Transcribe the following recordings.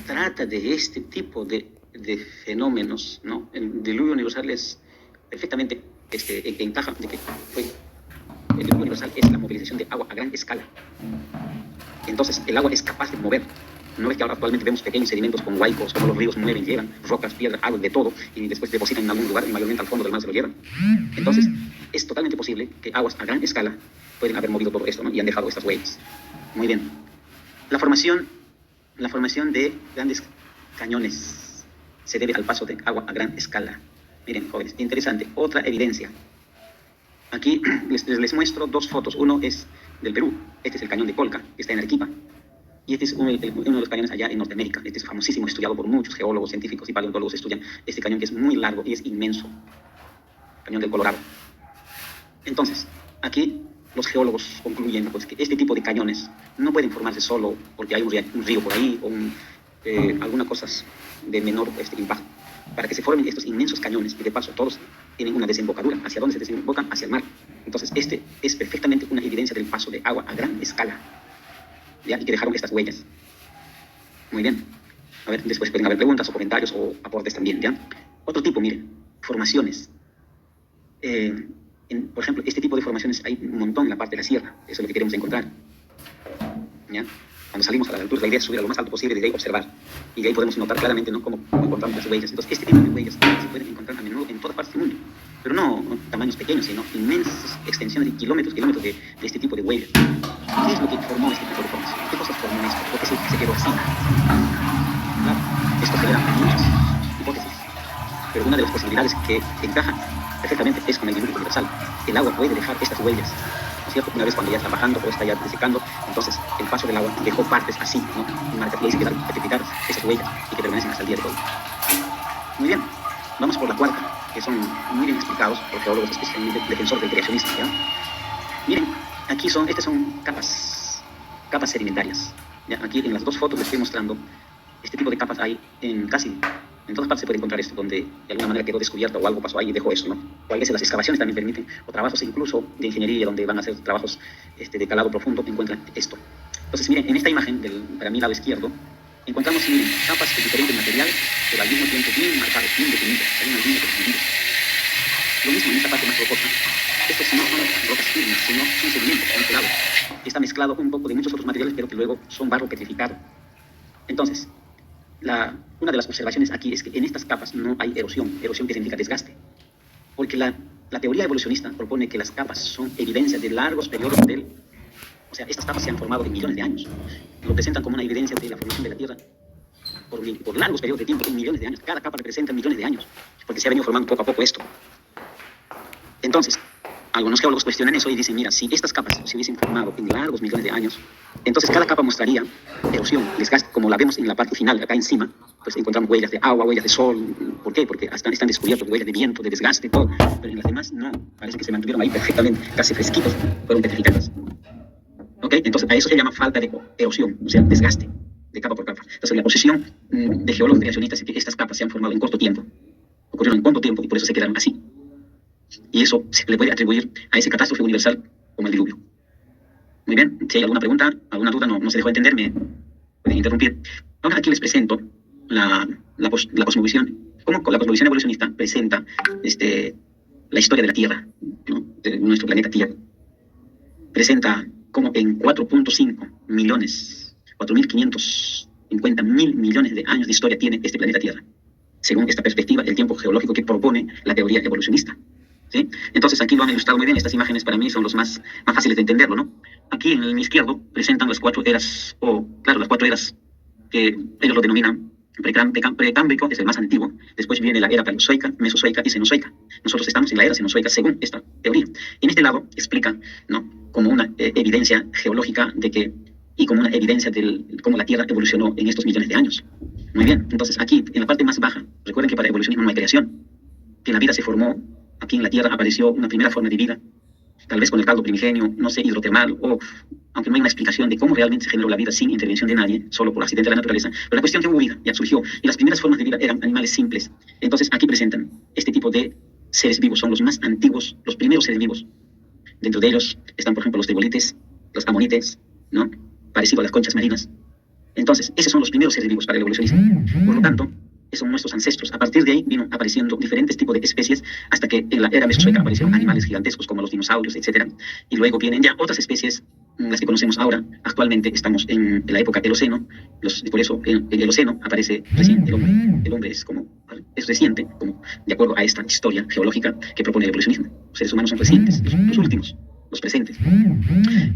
trata de este tipo de fenómenos, ¿no? El diluvio universal es perfectamente encaja de que el diluvio universal es la movilización de agua a gran escala. Entonces, el agua es capaz de mover. No es que ahora actualmente vemos pequeños sedimentos con huaicos, como los ríos mueven, llevan rocas, piedras, agua, de todo, y después depositan en algún lugar y mayormente al fondo del mar se lo llevan. Entonces, es totalmente posible que aguas a gran escala pueden haber movido todo esto, ¿no? Y han dejado estas huellas. Muy bien. La formación de grandes cañones se debe al paso de agua a gran escala. Miren, jóvenes, interesante. Otra evidencia. Aquí les muestro dos fotos. Uno es del Perú. Este es el cañón de Colca, que está en Arequipa. Y este es uno de los cañones allá en Norteamérica. Este es famosísimo, estudiado por muchos geólogos, científicos y paleontólogos. Estudian este cañón que es muy largo y es inmenso. Cañón del Colorado. Entonces, aquí los geólogos concluyen pues, que este tipo de cañones no pueden formarse solo porque hay un río por ahí o algunas cosas de menor impacto. Para que se formen estos inmensos cañones, y de paso todos tienen una desembocadura. ¿Hacia dónde se desembocan? Hacia el mar. Entonces, este es perfectamente una evidencia del paso de agua a gran escala, ¿ya? Y que dejaron estas huellas. Muy bien. A ver, después pueden haber preguntas o comentarios o aportes también, ¿ya? Otro tipo, miren, formaciones. Por ejemplo, este tipo de formaciones hay un montón en la parte de la sierra. Eso es lo que queremos encontrar, ¿ya? Cuando salimos a la altura, la idea es subir a lo más alto posible y de ahí observar. Y de ahí podemos notar claramente, ¿no?, cómo encontramos las huellas. Entonces, este tipo de huellas se pueden encontrar a menudo en todas partes del mundo. Pero no tamaños pequeños, sino inmensas extensiones de kilómetros de este tipo de huellas. ¿Qué es lo que formó este tipo de formación? ¿Qué cosas formó esto? ¿Por qué se quedó así? Claro, esto genera muchas hipótesis. Pero una de las posibilidades que encajan perfectamente es con el diluvio universal. El agua puede dejar estas huellas, ¿no es cierto? Una vez cuando ya está bajando o está ya desecando, entonces el paso del agua dejó partes así, ¿no? Y ahí se quedaron petrificadas esas huellas y que permanecen hasta el día de hoy. Muy bien, vamos por la cuarta, que son muy bien explicados por geólogos, especialmente defensores del creacionismo, ¿ya? Miren, aquí estas son capas sedimentarias, ¿ya? Aquí en las dos fotos les estoy mostrando este tipo de capas hay en todas partes se puede encontrar esto, donde de alguna manera quedó descubierto o algo pasó ahí y dejó eso, ¿no? O a veces las excavaciones también permiten, o trabajos incluso de ingeniería, donde van a hacer trabajos de calado profundo, encuentran esto. Entonces, miren, en esta imagen, para mi lado izquierdo, encontramos, miren, capas de diferentes materiales, pero al mismo tiempo bien marcadas, bien definidas, hay una línea definida. Lo mismo en esta parte más rocosa. Estos no son rocas firmes, sino son sedimentos que han quedado. Está mezclado un poco de muchos otros materiales, pero que luego son barro petrificado. Entonces, una de las observaciones aquí es que en estas capas no hay erosión que significa desgaste, porque la teoría evolucionista propone que las capas son evidencia de largos periodos o sea, estas capas se han formado en millones de años, lo presentan como una evidencia de la formación de la Tierra por largos periodos de tiempo, en millones de años. Cada capa representa millones de años, porque se ha venido formando poco a poco esto. Entonces, algunos geólogos cuestionan eso y dicen, mira, si estas capas se hubiesen formado en largos millones de años, entonces cada capa mostraría erosión, desgaste, como la vemos en la parte final, acá encima, pues encontramos huellas de agua, huellas de sol. ¿Por qué? Porque están descubiertos huellas de viento, de desgaste, todo. Pero en las demás no, parece que se mantuvieron ahí perfectamente, casi fresquitos, fueron petrificadas. ¿Ok? Entonces a eso se llama falta de erosión, o sea, desgaste de capa por capa. Entonces la posición de geólogos creacionistas es que estas capas se han formado en corto tiempo, ocurrieron en corto tiempo y por eso se quedaron así. Y eso se le puede atribuir a esa catástrofe universal como el diluvio. Muy bien, si hay alguna pregunta, alguna duda, no se dejó entender, me pueden interrumpir. Ahora aquí les presento la cosmovisión. Cómo la cosmovisión evolucionista presenta la historia de la Tierra, ¿no?, de nuestro planeta Tierra. Presenta cómo en 4.5 millones, 4.550 mil millones de años de historia tiene este planeta Tierra, según esta perspectiva del tiempo geológico que propone la teoría evolucionista. ¿Sí? Entonces aquí lo han ilustrado muy bien. Estas imágenes para mí son los más fáciles de entenderlo, ¿no? Aquí en mi izquierdo presentan las 4 eras, las 4 eras que ellos lo denominan precámbrico, es el más antiguo. Después viene la era paleozoica, mesozoica y cenozoica. Nosotros estamos en la era cenozoica según esta teoría. En este lado explica, ¿no?, como una evidencia geológica y como una evidencia de cómo la Tierra evolucionó en estos millones de años. Muy bien, entonces aquí en la parte más baja, recuerden que para el evolucionismo no hay creación, que la vida se formó. Aquí en la Tierra apareció una primera forma de vida, tal vez con el caldo primigenio, no sé, hidrotermal, aunque no hay una explicación de cómo realmente se generó la vida sin intervención de nadie, solo por accidente de la naturaleza. Pero la cuestión es que hubo vida, ya surgió, y las primeras formas de vida eran animales simples. Entonces aquí presentan este tipo de seres vivos, son los más antiguos, los primeros seres vivos. Dentro de ellos están, por ejemplo, los tribolites, los amonites, ¿no?, parecido a las conchas marinas. Entonces, esos son los primeros seres vivos para el evolucionismo. Por lo tanto, esos son nuestros ancestros. A partir de ahí vino apareciendo diferentes tipos de especies hasta que en la era mesozoica aparecieron animales gigantescos como los dinosaurios, etcétera. Y luego vienen ya otras especies, las que conocemos ahora. Actualmente estamos en la época del Holoceno. Por eso en el Holoceno aparece recién el hombre. El hombre es reciente, como de acuerdo a esta historia geológica que propone el evolucionismo. Los seres humanos son recientes, los últimos, los presentes.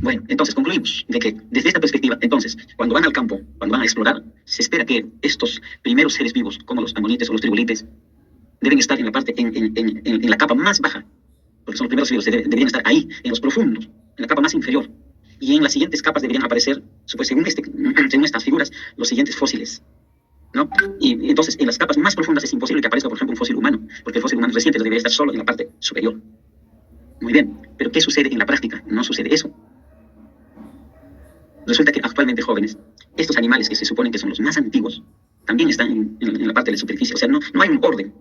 Bueno, entonces concluimos de que desde esta perspectiva, entonces, cuando van al campo, cuando van a explorar, se espera que estos primeros seres vivos, como los amonites o los trigolites, deben estar en la parte, en la capa más baja, porque son los primeros vivos, deberían estar ahí, en los profundos, en la capa más inferior. Y en las siguientes capas deberían aparecer, según estas figuras, los siguientes fósiles, ¿no? Y entonces, en las capas más profundas es imposible que aparezca, por ejemplo, un fósil humano, porque el fósil humano es reciente, debería estar solo en la parte superior. Muy bien, pero ¿qué sucede en la práctica? No sucede eso. Resulta que actualmente jóvenes, estos animales que se suponen que son los más antiguos, también están en la parte de la superficie. O sea, no hay un orden.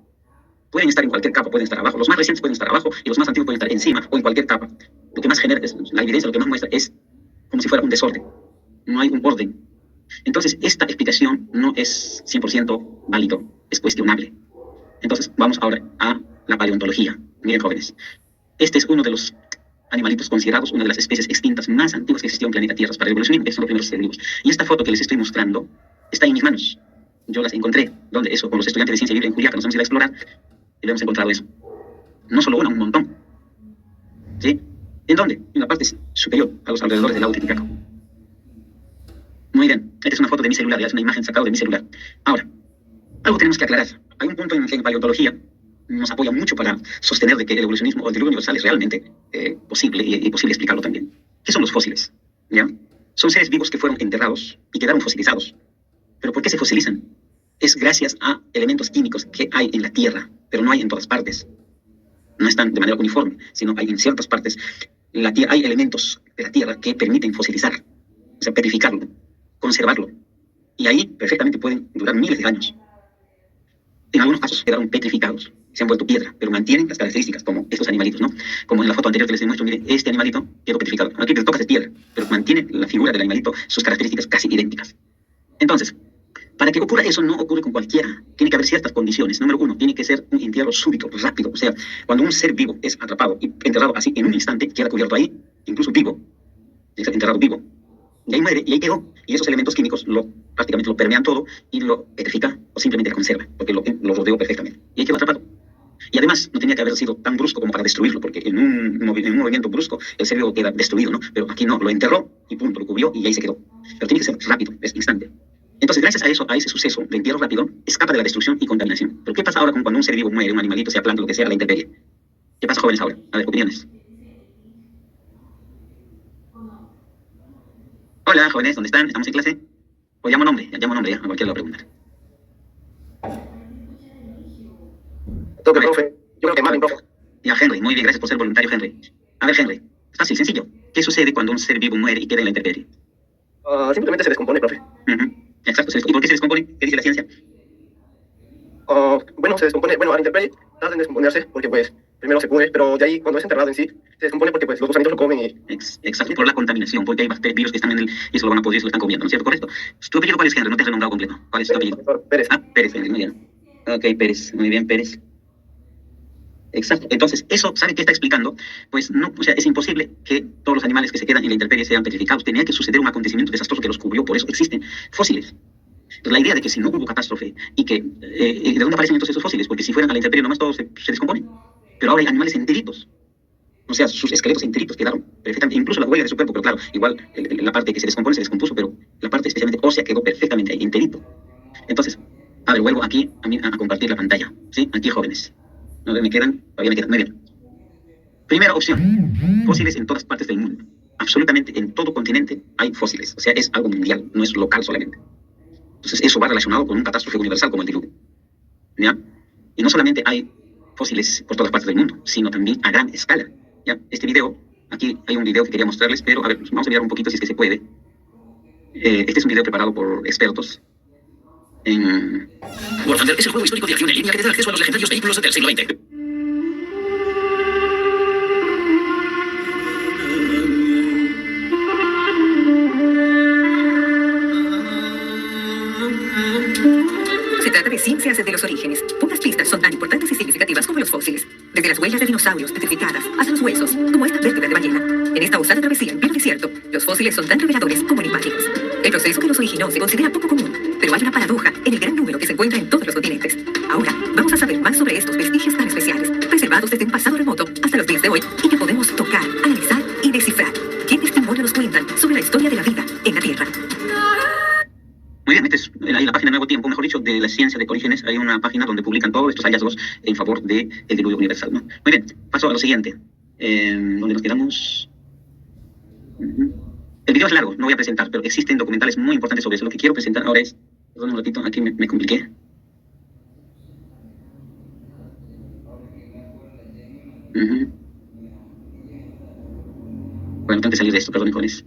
Pueden estar en cualquier capa, pueden estar abajo. Los más recientes pueden estar abajo y los más antiguos pueden estar encima o en cualquier capa. Lo que más genera, la evidencia lo que más muestra es como si fuera un desorden. No hay un orden. Entonces, esta explicación no es 100% válido, es cuestionable. Entonces, vamos ahora a la paleontología. Miren, jóvenes, este es uno de los animalitos considerados una de las especies extintas más antiguas que existió en planeta Tierra para el evolucionismo, que son los primeros seres vivos. Y esta foto que les estoy mostrando está en mis manos. Yo las encontré, donde eso, con los estudiantes de ciencia viva en Juliaca, nos hemos ido a explorar y lo hemos encontrado eso. No solo una, un montón. ¿Sí? ¿En dónde? En la parte superior, a los alrededores del lago Titicaca. Muy bien, esta es una foto de mi celular, ya es una imagen sacada de mi celular. Ahora, algo tenemos que aclarar. Hay un punto en que en paleontología nos apoya mucho para sostener de que el evolucionismo o el diluvio universal es realmente posible y posible explicarlo también. ¿Qué son los fósiles? ¿Ya? Son seres vivos que fueron enterrados y quedaron fosilizados. ¿Pero por qué se fosilizan? Es gracias a elementos químicos que hay en la Tierra, pero no hay en todas partes. No están de manera uniforme, sino hay en ciertas partes. Hay elementos de la Tierra que permiten fosilizar, o sea, petrificarlo, conservarlo. Y ahí perfectamente pueden durar miles de años. En algunos casos quedaron petrificados, se han vuelto piedra, pero mantienen las características, como estos animalitos, ¿no? Como en la foto anterior que les demuestro, miren, este animalito quedó petrificado. Aquí le toca de piedra, pero mantiene la figura del animalito, sus características casi idénticas. Entonces, para que ocurra eso, no ocurre con cualquiera. Tiene que haber ciertas condiciones. Número uno, tiene que ser un entierro súbito, rápido. O sea, cuando un ser vivo es atrapado y enterrado así en un instante, queda cubierto ahí, incluso vivo, enterrado vivo. Y ahí muere, y ahí quedó. Y esos elementos químicos prácticamente lo permean todo y lo petrifica o simplemente lo conserva, porque lo rodeó perfectamente. Y ahí quedó atrapado. Y además, no tenía que haber sido tan brusco como para destruirlo, porque en un movimiento brusco el ser vivo queda destruido, ¿no? Pero aquí no, lo enterró y punto, lo cubrió y ahí se quedó. Pero tiene que ser rápido, es instante. Entonces, gracias a eso, a ese suceso de entierro rápido, escapa de la destrucción y contaminación. Pero ¿qué pasa ahora cuando un ser vivo muere, un animalito, sea planta, lo que sea, a la intemperie? ¿Qué pasa, jóvenes, ahora? A ver, opiniones. Hola, jóvenes, ¿dónde están? ¿Estamos en clase? O llamo nombre, ya, a cualquiera lo preguntar. Toque, profe. Yo creo que mal, profe. Ya, Henry, muy bien, gracias por ser voluntario, Henry. A ver, Henry, fácil, sencillo. ¿Qué sucede cuando un ser vivo muere y queda en la intemperie? Simplemente se descompone, profe. Exacto, ¿y por qué se descompone? ¿Qué dice la ciencia? Bueno, se descompone, bueno, a la intemperie tarda en descomponerse porque pues primero se pudre, pero de ahí cuando es enterrado en sí, se descompone porque pues los gusanitos lo comen y... Exacto, por la contaminación, porque hay bacterias, virus que están en él y eso lo van a podrir y se lo están comiendo, ¿no es cierto? Correcto. ¿Tu apellido cuál es, Henry? No te has renombrado completo. ¿Cuál es tu apellido? Pérez. Pérez, Henry, muy bien. Ok, Pérez, muy bien, Pérez. Exacto. Entonces, eso, ¿sabe qué está explicando? Pues no, o sea, es imposible que todos los animales que se quedan en la intemperie sean petrificados. Tenía que suceder un acontecimiento desastroso que los cubrió, por eso existen fósiles. Entonces, la idea de que si no hubo catástrofe y que ¿de dónde aparecen entonces esos fósiles? Porque si fueran a la intemperie nomás todos se descomponen. Pero ahora hay animales enteritos. O sea, sus esqueletos enteritos quedaron perfectamente, incluso la huella de su cuerpo, pero claro, igual la parte que se descompone se descompuso, pero la parte especialmente ósea quedó perfectamente ahí, enterito. Entonces, a ver, vuelvo aquí a compartir la pantalla. ¿Sí? Aquí, jóvenes. No me quedan, todavía me quedan. Muy bien. Primera opción, fósiles en todas partes del mundo. Absolutamente en todo continente hay fósiles. O sea, es algo mundial, no es local solamente. Entonces, eso va relacionado con un catástrofe universal como el diluvio. ¿Ya? Y no solamente hay fósiles por todas partes del mundo, sino también a gran escala. ¿Ya? Este video, aquí hay un video que quería mostrarles, pero a ver, vamos a mirar un poquito si es que se puede. Este es un video preparado por expertos en... War Thunder es el juego histórico de acción en línea que te da acceso a los legendarios vehículos del siglo XX. Se trata de ciencias de los orígenes. Pocas pistas son tan importantes y significativas como los fósiles. Desde las huellas de dinosaurios petrificadas hasta los huesos, como esta vértebra de ballena. En esta osada travesía en pleno desierto, los fósiles son tan reveladores como enigmáticos. El proceso que los originó se considera poco común, pero hay una paradoja en el gran número que se encuentra en todos los continentes. Ahora, vamos a saber más sobre estos vestigios tan especiales, preservados desde un pasado remoto hasta los días de hoy, y que podemos tocar, analizar y descifrar. ¿Qué testimonio nos cuentan sobre la historia de la vida en la Tierra? Muy bien, esta es ahí la página Nuevo Tiempo, mejor dicho, de la ciencia de Orígenes. Hay una página donde publican todos estos hallazgos en favor del diluvio universal, ¿no? Muy bien, paso a lo siguiente. ¿Dónde nos quedamos? El video es largo, no voy a presentar, pero existen documentales muy importantes sobre eso. Lo que quiero presentar ahora es... Perdón un ratito, aquí me compliqué. Bueno, tengo que salir de esto, perdón, jóvenes.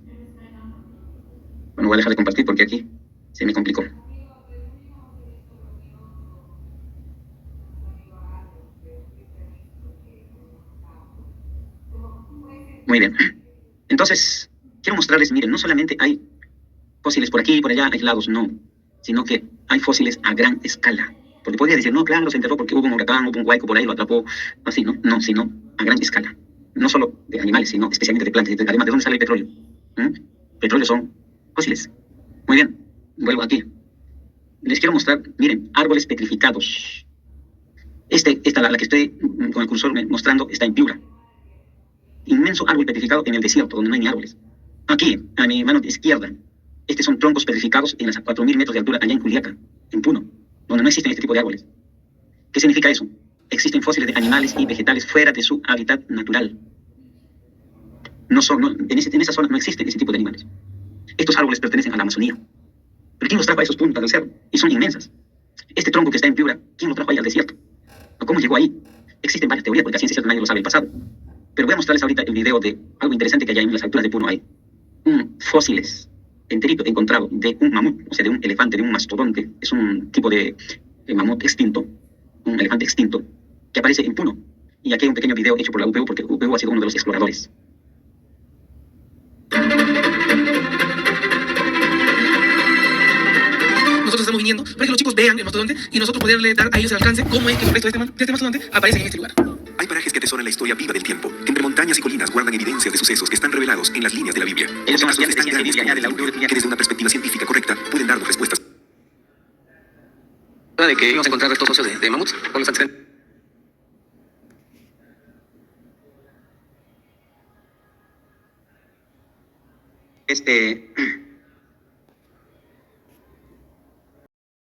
Bueno, voy a dejar de compartir porque aquí se me complicó. Muy bien. Entonces, quiero mostrarles, miren, no solamente hay fósiles por aquí y por allá aislados, no, sino que hay fósiles a gran escala. Porque podría decir, no, claro, se enterró porque hubo un huracán, hubo un huaico por ahí, lo atrapó, así, no, no, sino a gran escala. No solo de animales, sino especialmente de plantas. Además, ¿de dónde sale el petróleo? Petróleo son fósiles. Muy bien, vuelvo aquí. Les quiero mostrar, miren, árboles petrificados. La que estoy con el cursor mostrando está en Piura. Inmenso árbol petrificado en el desierto, donde no hay ni árboles. Aquí, a mi mano izquierda, estos son troncos petrificados en las 4.000 metros de altura, allá en Juliaca, en Puno, donde no existen este tipo de árboles. ¿Qué significa eso? Existen fósiles de animales y vegetales fuera de su hábitat natural. En esa zona no existen ese tipo de animales. Estos árboles pertenecen a la Amazonía. ¿Pero quién los trajo a esos puntos del cerro? Y son inmensas. Este tronco que está en Piura, ¿quién lo trajo ahí al desierto? ¿Cómo llegó ahí? Existen varias teorías, porque a ciencia cierta nadie lo sabe el pasado. Pero voy a mostrarles ahorita el video de algo interesante que hay en las alturas de Puno. Hay fósiles enterito encontrado de un mamut, o sea, de un elefante, de un mastodonte. Es un tipo de mamut extinto, un elefante extinto, que aparece en Puno. Y aquí hay un pequeño video hecho por la UPU, porque UPU ha sido uno de los exploradores. Nosotros estamos viniendo para que los chicos vean el mastodonte y nosotros poderle dar a ellos el alcance cómo es que los restos de este mastodonte aparecen en este lugar. Hay parajes que atesoran la historia viva del tiempo. Entre montañas y colinas guardan evidencias de sucesos que están revelados en las líneas de la Biblia. Ellos son Casos estudiantes de tan ciencia grandes bíblica como de la UPU, que desde una perspectiva científica correcta pueden darnos respuestas. De que íbamos a encontrar restos óseos de mamuts por los antecedentes. Este